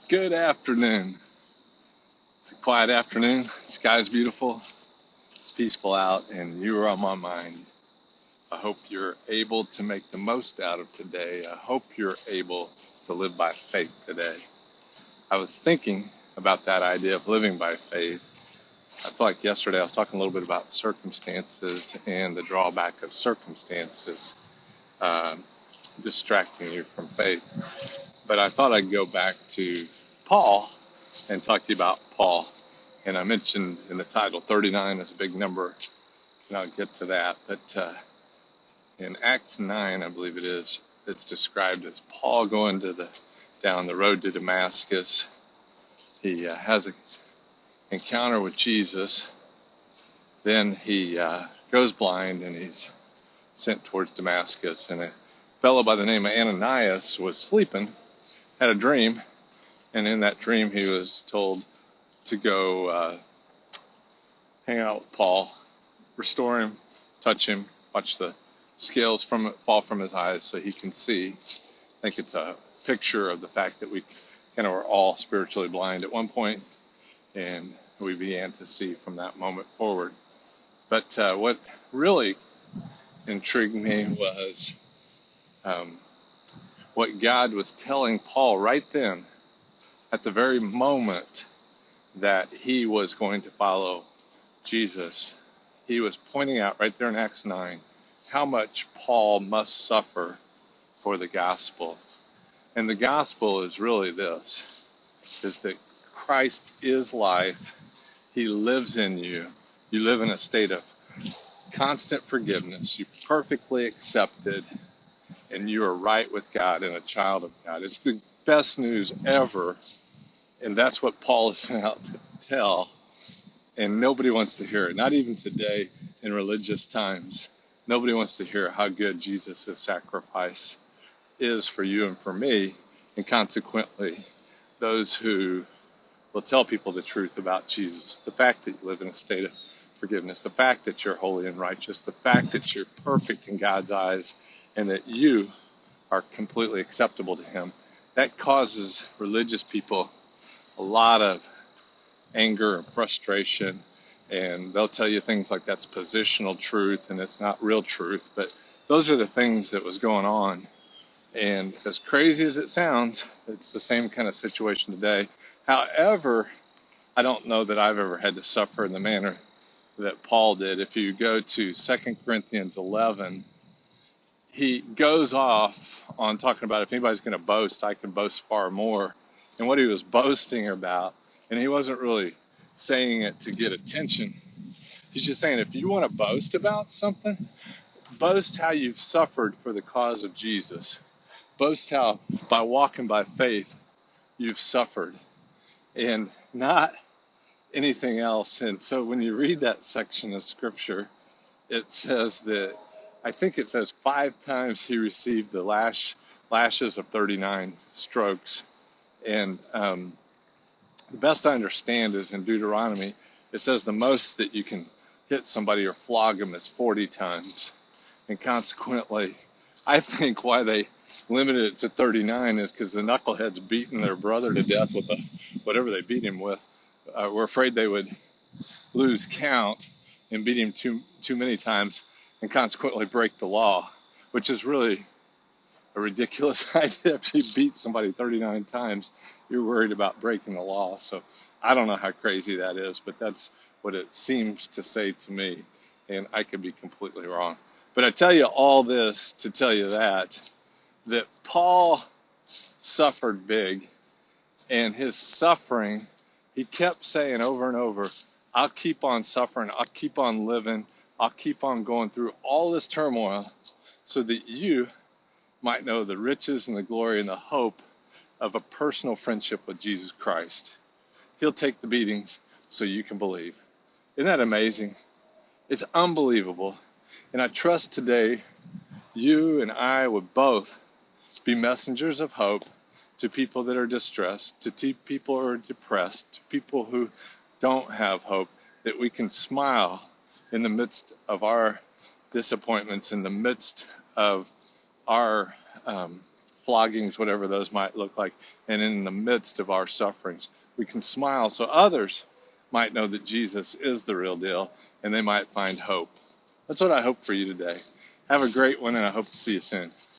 Good afternoon. It's a quiet afternoon. The sky's beautiful. It's peaceful out, and you are on my mind. I hope you're able to make the most out of today. I hope you're able to live by faith today. I was thinking about that idea of living by faith. I feel like yesterday I was talking a little bit about circumstances and the drawback of circumstances distracting you from faith. But I thought I'd go back to Paul and talk to you about Paul. And I mentioned in the title 39 is a big number, and I'll get to that. But in Acts 9, I believe it is, it's described as Paul going down the road to Damascus. He has an encounter with Jesus. Then he goes blind, and he's sent towards Damascus. And a fellow by the name of Ananias was sleeping, had a dream, and in that dream he was told to go hang out with Paul, restore him, touch him, watch the scales fall from his eyes so he can see. I think it's a picture of the fact that we kind of were all spiritually blind at one point, and we began to see from that moment forward. But what really intrigued me was what God was telling Paul right then, at the very moment that he was going to follow Jesus. He was pointing out right there in Acts 9 how much Paul must suffer for the gospel. And the gospel is really this, is that Christ is life. He lives in you. You live in a state of constant forgiveness. You're perfectly accepted, and you are right with God and a child of God. It's the best news ever. And that's what Paul is out to tell. And nobody wants to hear it. Not even today in religious times. Nobody wants to hear how good Jesus' sacrifice is for you and for me. And consequently, those who will tell people the truth about Jesus, the fact that you live in a state of forgiveness, the fact that you're holy and righteous, the fact that you're perfect in God's eyes, and that you are completely acceptable to Him, that causes religious people a lot of anger and frustration, and they'll tell you things like that's positional truth and it's not real truth. But those are the things that was going on. And as crazy as it sounds, it's the same kind of situation today. However, I don't know that I've ever had to suffer in the manner that Paul did. If you go to 2 Corinthians 11, he goes off on talking about if anybody's going to boast, I can boast far more. And what he was boasting about, and he wasn't really saying it to get attention. He's just saying if you want to boast about something, boast how you've suffered for the cause of Jesus. Boast how by walking by faith you've suffered and not anything else. And so when you read that section of scripture, it says that, I think it says 5 times he received the lashes of 39 strokes. And the best I understand is in Deuteronomy, it says the most that you can hit somebody or flog them is 40 times. And consequently, I think why they limited it to 39 is because the knuckleheads beating their brother to death with whatever they beat him with were afraid they would lose count and beat him too many times and consequently break the law, which is really a ridiculous idea. If you beat somebody 39 times, you're worried about breaking the law. So I don't know how crazy that is, but that's what it seems to say to me, and I could be completely wrong. But I tell you all this to tell you that Paul suffered big, and his suffering, he kept saying over and over, I'll keep on suffering, I'll keep on living, I'll keep on going through all this turmoil so that you might know the riches and the glory and the hope of a personal friendship with Jesus Christ. He'll take the beatings so you can believe. Isn't that amazing? It's unbelievable. And I trust today you and I would both be messengers of hope to people that are distressed, to people who are depressed, to people who don't have hope, that we can smile in the midst of our disappointments, in the midst of our floggings, whatever those might look like, and in the midst of our sufferings, we can smile so others might know that Jesus is the real deal and they might find hope. That's what I hope for you today. Have a great one, and I hope to see you soon.